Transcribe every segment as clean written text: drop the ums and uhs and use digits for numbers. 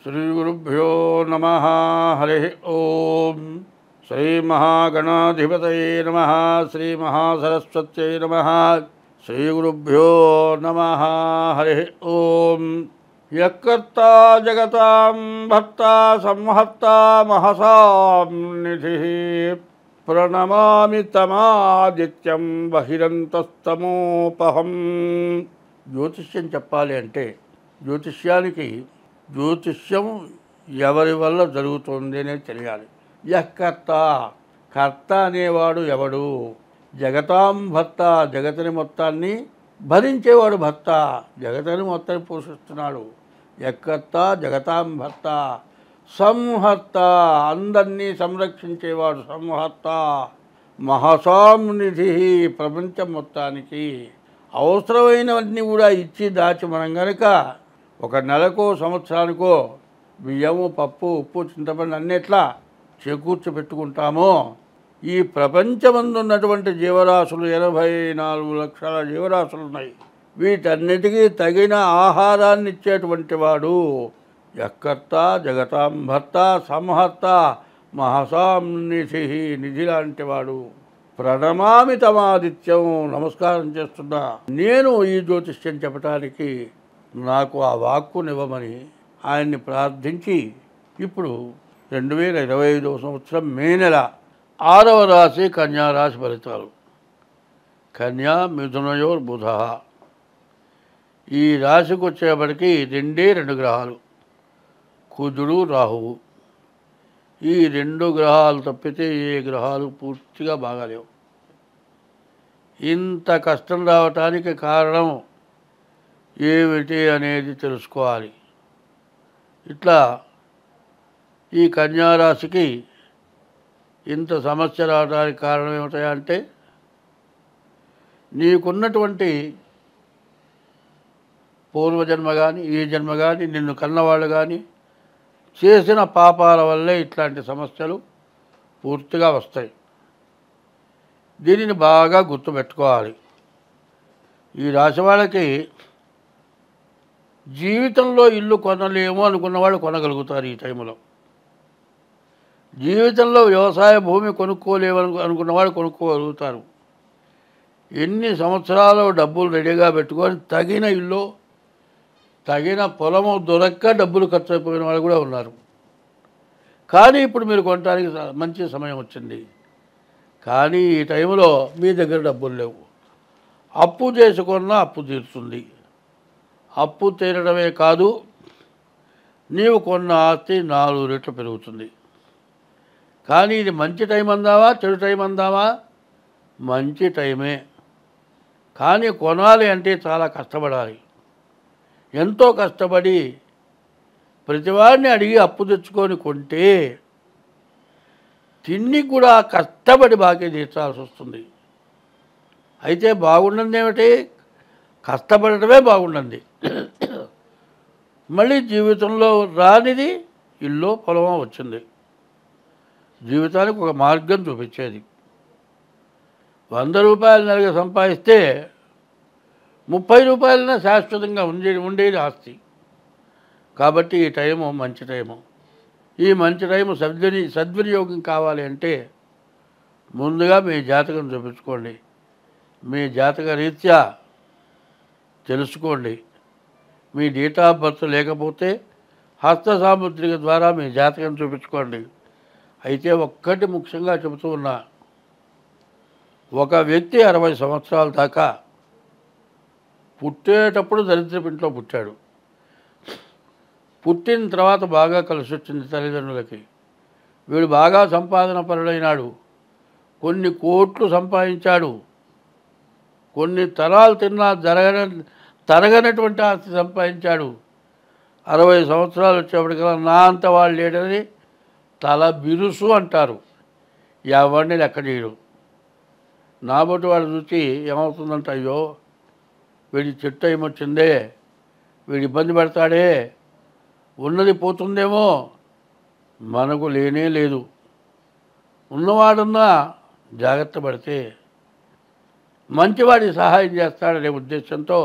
श्रीगुरुभ्यो नमः। हरिः ओम। श्रीमहागणाधिपतये नमः। श्रीमहासरस्वत्यै नमः। श्रीगुरुभ्यो नमः। हरिः ओम। यत्कर्ता जगतां भर्ता संहर्ता महसां निधिः प्रणमामि तमादित्यं बहिరంతస్తమోపహం। జ్యోతిష్యం చెప్పాలి అంటే జ్యోతిష్యం ఎవరి వల్ల జరుగుతుంది అనేది తెలియాలి. యఃకర్త, కర్త అనేవాడు ఎవడు? జగతాం భర్త, జగతిని మొత్తాన్ని భరించేవాడు భర్త, జగతిని మొత్తాన్ని పోషిస్తున్నాడు. యఃకర్త జగతాం భర్త, సంహర్త అందరినీ సంరక్షించేవాడు సంహర్త, మహసాం నిధి ప్రపంచం మొత్తానికి అవసరమైనవన్నీ కూడా ఇచ్చి దాచి మనం గనక ఒక నెలకో సంవత్సరానికో బియ్యము పప్పు ఉప్పు చింతపండు అన్నిట్లా చేకూర్చి పెట్టుకుంటామో ఈ ప్రపంచమందు ఉన్నటువంటి జీవరాశులు 84 లక్షల జీవరాశులు ఉన్నాయి. వీటన్నిటికీ తగిన ఆహారాన్ని ఇచ్చేటువంటి వాడు యఃకర్త జగతాం భర్త సంహర్త మహసాం నిధి, నిధి లాంటి వాడు. ప్రణమామి తమాదిత్యం, నమస్కారం చేస్తున్నా. నేను ఈ జ్యోతిష్యం చెప్పడానికి నాకు ఆ వాక్కునివ్వమని ఆయన్ని ప్రార్థించి ఇప్పుడు 2025 సంవత్సరం మే నెల 6వ రాశి కన్యారాశి ఫలితాలు. కన్యా మిథునయోర్ బుధ. ఈ రాశికి వచ్చేప్పటికి 2 గ్రహాలు, కుజుడు రాహువు. ఈ 2 గ్రహాలు తప్పితే ఏ గ్రహాలు పూర్తిగా బాగాలేవు. ఇంత కష్టం రావటానికి కారణం ఏమిటి అనేది తెలుసుకోవాలి. ఇట్లా ఈ కన్యారాశికి ఇంత సమస్య రావడానికి కారణం ఏమిటంటే నీకున్నటువంటి పూర్వజన్మ కానీ ఈ జన్మ కానీ నిన్ను కన్నవాళ్ళు కానీ చేసిన పాపాల వల్లే ఇట్లాంటి సమస్యలు పూర్తిగా వస్తాయి. దీనిని బాగా గుర్తుపెట్టుకోవాలి. ఈ రాశి వాళ్ళకి జీవితంలో ఇల్లు కొనలేము అనుకున్న వాళ్ళు కొనగలుగుతారు. ఈ టైంలో జీవితంలో వ్యవసాయ భూమి కొనుక్కోలేము అనుకున్న వాళ్ళు కొనుక్కోగలుగుతారు. ఎన్ని సంవత్సరాలు డబ్బులు రెడీగా పెట్టుకొని తగిన ఇల్లు తగిన పొలము దొరక్క డబ్బులు ఖర్చు అయిపోయిన వాళ్ళు కూడా ఉన్నారు. కానీ ఇప్పుడు మీరు కొనడానికి మంచి సమయం వచ్చింది. కానీ ఈ టైంలో మీ దగ్గర డబ్బులు లేవు. అప్పు చేసుకున్నా అప్పు తీరుతుంది. అప్పు తీరడమే కాదు, నీవు కొన్న ఆస్తి 4 రెట్లు పెరుగుతుంది. కానీ ఇది మంచి టైం అందామా చెడు టైం అందామా? మంచి టైమే. కానీ కొనాలి అంటే చాలా కష్టపడాలి. ఎంతో కష్టపడి ప్రతివాడిని అడిగి అప్పు తెచ్చుకొని కొంటే తిన్ని కూడా కష్టపడి బాకీ తీర్చాల్సి వస్తుంది. అయితే బాగుండదు ఏమిటి? కష్టపడటమే బాగుండండి. మళ్ళీ జీవితంలో రానిది ఇల్లు పొలమో వచ్చింది. జీవితానికి ఒక మార్గం చూపించేది. 100 రూపాయలు నెలగా సంపాదిస్తే 30 రూపాయలనే శాశ్వతంగా ఉండేది ఆస్తి. కాబట్టి ఈ టైము మంచి టైము. ఈ మంచి టైము సద్వినియోగం కావాలి అంటే ముందుగా మీ జాతకం చూపించుకోండి. మీ జాతక రీత్యా తెలుసుకోండి. మీ డేట్ ఆఫ్ బర్త్ లేకపోతే హస్త సాముద్రిక ద్వారా మీ జాతకం చూపించుకోండి. అయితే ఒక్కటి ముఖ్యంగా చెబుతూ ఉన్నా, ఒక వ్యక్తి 60 సంవత్సరాల దాకా పుట్టేటప్పుడు దరిద్రపు ఇంట్లో పుట్టాడు. పుట్టిన తర్వాత బాగా కలిసి వచ్చింది తల్లిదండ్రులకి. వీడు బాగా సంపాదన పరుడైనాడు. కొన్ని కోట్లు సంపాదించాడు. కొన్ని తరాలు తిన్నా తరగనటువంటి ఆస్తి సంపాదించాడు. 60 సంవత్సరాలు వచ్చేప్పటికల్లా నా అంత వాళ్ళు లేడని తల బిరుసు అంటారు. ఎవరిని లెక్క చేయడు. నాబోటి వాడు చూసి ఏమవుతుందంటే, అయ్యో వీడి చెట్టు ఏమొచ్చిందే, వీడు ఇబ్బంది పడతాడే, ఉన్నది పోతుందేమో. మనకు లేనే లేదు. ఉన్నవాడున్నా జాగ్రత్త పడితే మంచివాడికి సహాయం చేస్తాడనే ఉద్దేశంతో,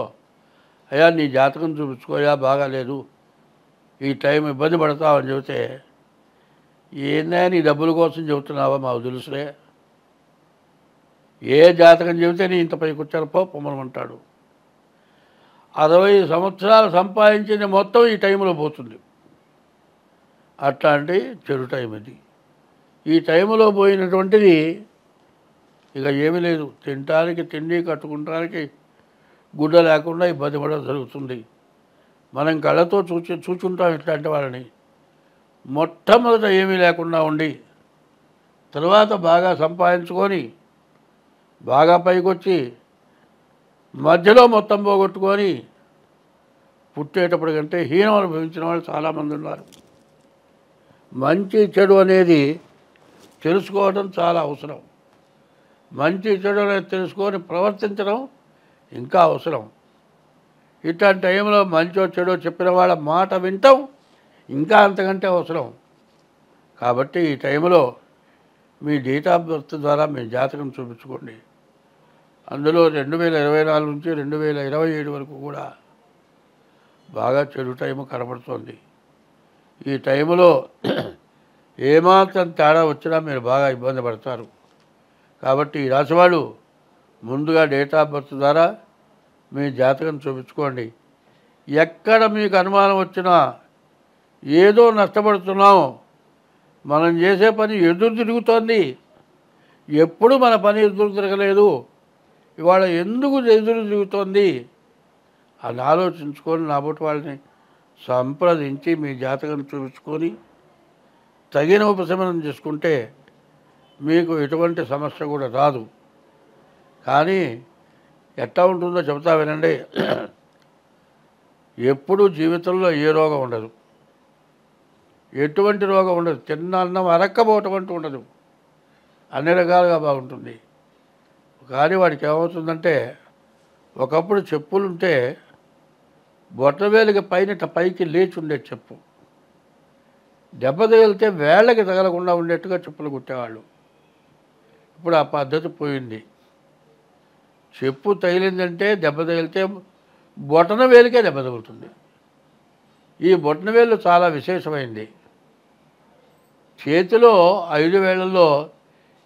అయ్యా నీ జాతకం చూపించుకోయా బాగాలేదు, ఈ టైం ఇబ్బంది పడతామని చెబితే ఏందా నీ డబ్బుల కోసం చెబుతున్నావా మాకు తెలుసులే, ఏ జాతకం చెబితే నీ ఇంత పైకి వచ్చాను పొమ్మనమంటాడు. 60 సంవత్సరాలు సంపాదించింది మొత్తం ఈ టైంలో పోతుంది. అట్లాంటి చెడు టైం ఇది. ఈ టైంలో పోయినటువంటిది ఇక ఏమీ లేదు. తినటానికి తిండి, కట్టుకుంటానికి గుడ్డ లేకుండా ఇబ్బంది పడడం జరుగుతుంది. మనం కళ్ళతో చూచుంటాం ఇట్లాంటి వాళ్ళని. మొట్టమొదట ఏమీ లేకుండా ఉండి తర్వాత బాగా సంపాదించుకొని బాగా పైకొచ్చి మధ్యలో మొత్తం పోగొట్టుకొని పుట్టేటప్పటికంటే హీనం అనుభవించిన వాళ్ళు చాలామంది ఉన్నారు. మంచి చెడు అనేది తెలుసుకోవడం చాలా అవసరం. మంచి చెడు అనేది తెలుసుకొని ప్రవర్తించడం ఇంకా అవసరం. ఇట్లాంటి టైంలో మంచో చెడో చెప్పిన వాళ్ళ మాట వింటాం ఇంకా అంతకంటే అవసరం. కాబట్టి ఈ టైంలో మీ డేట్ ఆఫ్ బర్త్ ద్వారా మీ జాతకం చూపించుకోండి. అందులో 2024 నుంచి 2027 వరకు కూడా బాగా చెడు టైము కనబడుతోంది. ఈ టైంలో ఏమాత్రం తేడా వచ్చినా మీరు బాగా ఇబ్బంది పడతారు. కాబట్టి ఈ రాశివాళ్ళు ముందుగా డేట్ ఆఫ్ బర్త్ ద్వారా మీ జాతకం చూపించుకోండి. ఎక్కడ మీకు అనుమానం వచ్చినా ఏదో నష్టపడుతున్నాం, మనం చేసే పని ఎదురు తిరుగుతోంది, ఎప్పుడు మన పని ఎదురు తిరగలేదు, ఇవాళ ఎందుకు ఎదురు తిరుగుతోంది అని ఆలోచించుకొని నాబోటి వాళ్ళని సంప్రదించి మీ జాతకం చూపించుకొని తగిన ఉపశమనం చేసుకుంటే మీకు ఎటువంటి సమస్య కూడా రాదు. కానీ ఎట్లా ఉంటుందో చెబుతా వినండి. ఎప్పుడూ జీవితంలో ఏ రోగం ఉండదు, ఎటువంటి రోగం ఉండదు. తిన్న అన్నం అరక్కపోవటం అంటూ ఉండదు, అన్ని రకాలుగా బాగుంటుంది. కానీ వాడికి ఏమవుతుందంటే ఒకప్పుడు చెప్పులుంటే బొట్టవేలికి పైకి లేచి ఉండే చెప్పు, దెబ్బ తగిలితే వేళ్ళకి తగలకుండా ఉండేట్టుగా చెప్పులు కుట్టేవాళ్ళు. ఇప్పుడు ఆ పద్ధతి పోయింది. చెప్పు తగిలిందంటే దెబ్బ తగిలితే బొటన వేలికే దెబ్బ తగులుతుంది. ఈ బొటన వేలు చాలా విశేషమైంది. చేతిలో 5 వేళ్లలో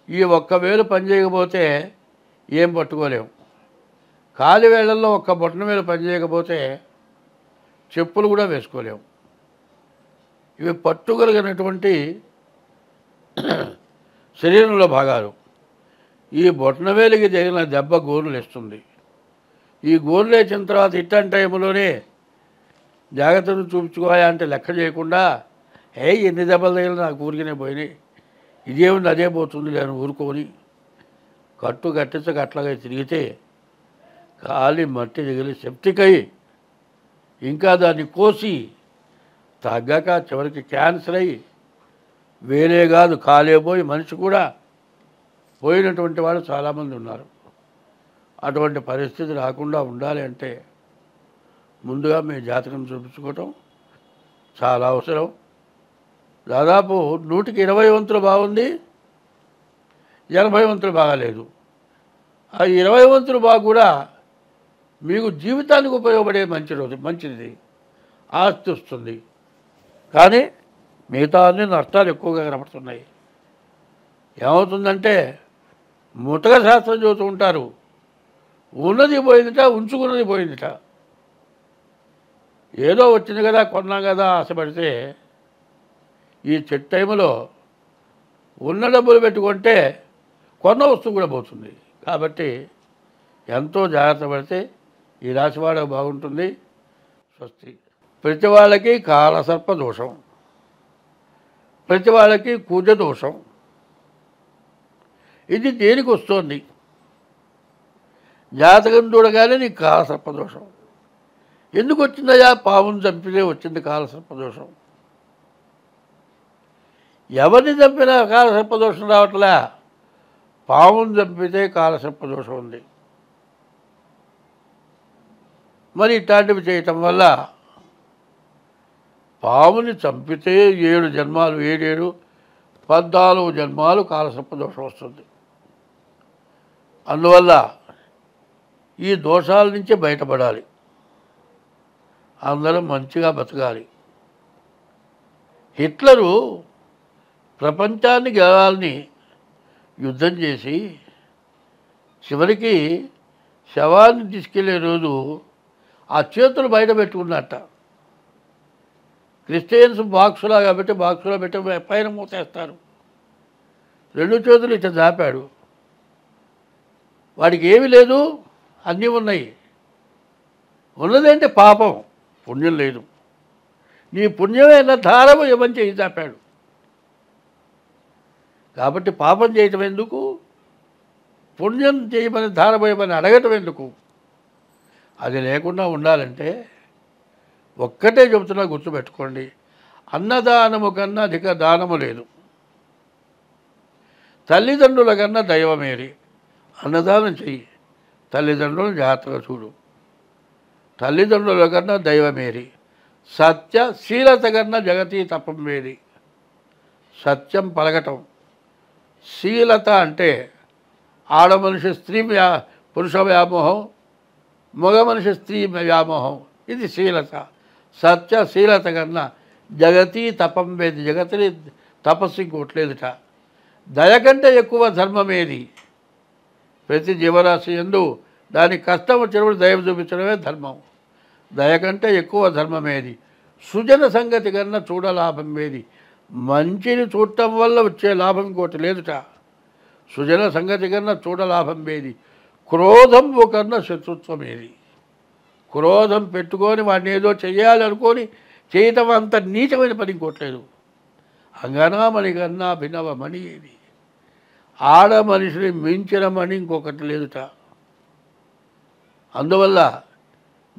ఈ ఒక్క వేలు పనిచేయకపోతే ఏం పట్టుకోలేము. కాలి వేళ్లలో ఒక్క బొటన వేలు పనిచేయకపోతే చెప్పులు కూడా వేసుకోలేము. ఇవి పట్టుగలిగినటువంటి శరీరంలో భాగాలు. ఈ బొటనవేలికి తగిన దెబ్బ గోరులు ఇస్తుంది. ఈ గోరులు వేసిన తర్వాత ఇట్లాంటి టైంలోనే జాగ్రత్తలు చూపించుకోవాలి అంటే లెక్క చేయకుండా ఎన్ని దెబ్బలు తగిలినా నాకు ఊరికనే పోయినాయి, ఇదేముంది అదే పోతుంది నేను ఊరుకొని కట్టు కట్టించక అట్లాగే తిరిగితే కాలి మట్టి తగిలి సెప్టిక్ అయ్యి ఇంకా దాన్ని కోసి తగ్గక చివరికి క్యాన్సర్ అయ్యి వేరే కాదు కాలే పోయి మనిషి కూడా పోయినటువంటి వాళ్ళు చాలామంది ఉన్నారు. అటువంటి పరిస్థితి రాకుండా ఉండాలి అంటే ముందుగా మీ జాతకం చూపించుకోవటం చాలా అవసరం. దాదాపు 100కి 20 వంతులు బాగుంది, 80 వంతులు బాగాలేదు. ఆ 20 వంతులు బాగా కూడా మీకు జీవితానికి ఉపయోగపడే మంచిది ఆస్తి వస్తుంది. కానీ మిగతా అన్ని నష్టాలు ఎక్కువగా కనపడుతున్నాయి. ఏమవుతుందంటే ముతక శాస్త్రం చూస్తూ ఉంటారు, ఉన్నది పోయిందిట, ఉంచుకున్నది పోయిందిట. ఏదో వచ్చింది కదా కొన్నాం కదా ఆశపడితే ఈ చెట్టు టైంలో ఉన్న డబ్బులు పెట్టుకుంటే కొన్న వస్తువు కూడా పోతుంది. కాబట్టి ఎంతో జాగ్రత్త పడితే ఈ రాశి వాళ్ళకి బాగుంటుంది. స్వస్తి. ప్రతి వాళ్ళకి కాలసర్ప దోషం, ప్రతి వాళ్ళకి కుజ దోషం. ఇది దేనికి వస్తుంది? జాతకం చూడగానే నీకు కాలసర్పదోషం ఎందుకు వచ్చిందయా? పావును చంపితే వచ్చింది కాలసర్పదోషం. ఎవరిని చంపినా కాలసర్పదోషం రావట్లే, పావును చంపితే కాలసర్పదోషం ఉంది. మరి ఇట్లాంటివి చేయటం వల్ల పావుని చంపితే 7 జన్మాలు 7 14 జన్మాలు కాలసర్పదోషం వస్తుంది. అందువల్ల ఈ దోషాల నుంచి బయటపడాలి, అందరం మంచిగా బతకాలి. హిట్లరు ప్రపంచాన్ని గెలవాలని యుద్ధం చేసి చివరికి శవాన్ని తీసుకెళ్లే రోజు ఆ చేతులు బయట పెట్టుకున్నట్ట. క్రిస్టియన్స్ బాక్సులా కాబట్టి బాక్సులో పెట్టి పైన మూసేస్తారు. 2 చేతులు ఇట్లా దాపాడు. వాడికి ఏమీ లేదు, అన్నీ ఉన్నాయి. ఉన్నదేంటే పాపం, పుణ్యం లేదు. నీ పుణ్యమైన ధారము ఏమని చేయి దాపాడు. కాబట్టి పాపం చేయటం ఎందుకు, పుణ్యం చేయమని ధారపోయమని అడగటం ఎందుకు? అది లేకుండా ఉండాలంటే ఒక్కటే చెబుతున్నా, గుర్తుపెట్టుకోండి. అన్నదానము కన్నా అధిక దానము లేదు. తల్లిదండ్రుల కన్నా దైవమేరి. అన్నదానం చెయ్యి, తల్లిదండ్రులను జాగ్రత్తగా చూడు. తల్లిదండ్రుల కన్నా దైవమేరి. సత్యశీలత కన్నా జగతి తపం మేరి. సత్యం పలకటం. శీలత అంటే ఆడ మనిషి స్త్రీ పురుష వ్యామోహం, మగ మనిషి స్త్రీ వ్యామోహం. ఇది శీలత. సత్యశీలత కన్నా జగతి తపం వేది. జగతిని తపస్సు ఇంకోట్లేదుట. దయ కంటే ఎక్కువ ధర్మమేది. ప్రతి జీవరాశి యందు దానికి కష్టం వచ్చినప్పుడు దయ చూపించడమే ధర్మం. దయ కంటే ఎక్కువ ధర్మమేది. సుజన సంగతి కన్నా చూడలాభం ఏది. మంచిని చూడటం వల్ల వచ్చే లాభం ఇంకోటి లేదుట. సుజన సంగతి కన్నా చూడలాభం ఏది. క్రోధము కన్నా శత్రుత్వం ఏది. క్రోధం పెట్టుకొని వాడిని ఏదో చెయ్యాలనుకొని చేయటం అంత నీచమైన పని ఇంకోట్లేదు. అంగనామణి కన్నా భిన్నవమణి ఏది. ఆడ మనిషిని మించిన మణి ఇంకొకటి లేదుట. అందువల్ల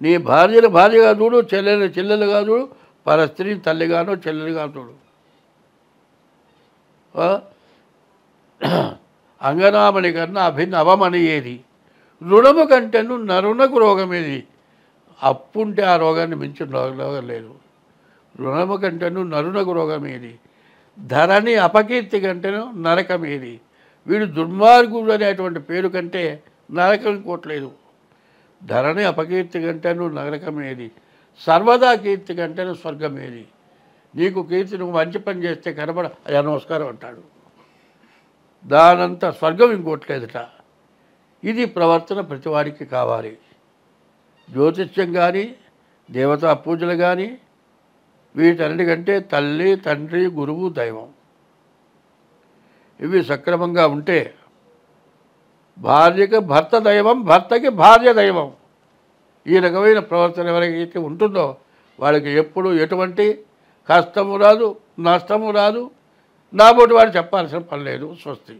నీ భార్యను భార్యగా చూడు, చెల్లెలుగా చూడు, పర స్త్రీని తల్లిగానో చెల్లెలుగా చూడు. అంగనామణి కన్నా అవమణి ఏది. రుణము కంటేను నరునకు రోగం ఏది. అప్పుంటే ఆ రోగాన్ని మించిన రోగం లేదు. రుణము కంటేను నరునకు రోగం ఏది. ధరణి అపకీర్తి కంటేను నరకం ఏది. వీడు దుర్మార్గుడు అనేటువంటి పేరు కంటే నరకం ఇంకోట్లేదు. ధరణి అపకీర్తి కంటేను నరకం ఏది. సర్వదా కీర్తి కంటేను స్వర్గం ఏది. నీకు కీర్తి, నువ్వు మంచి పని చేస్తే కనబడ అయ్యా నమస్కారం అంటాడు. దానంతా స్వర్గం ఇంకోట్లేదుట. ఇది ప్రవర్తన ప్రతివాడికి కావాలి. జ్యోతిష్యం కానీ, దేవతా పూజలు కానీ, వీటన్నిటికంటే తల్లి, తండ్రి, గురువు, దైవం ఇవి సక్రమంగా ఉంటే భార్యకి భర్త దైవం, భర్తకి భార్య దైవం. ఈ రకమైన ప్రవర్తన ఎవరికైతే ఉంటుందో వాళ్ళకి ఎప్పుడు ఎటువంటి కష్టము రాదు, నష్టము రాదు. నాబోటి వాడు చెప్పాల్సిన పని లేదు. స్వస్తి.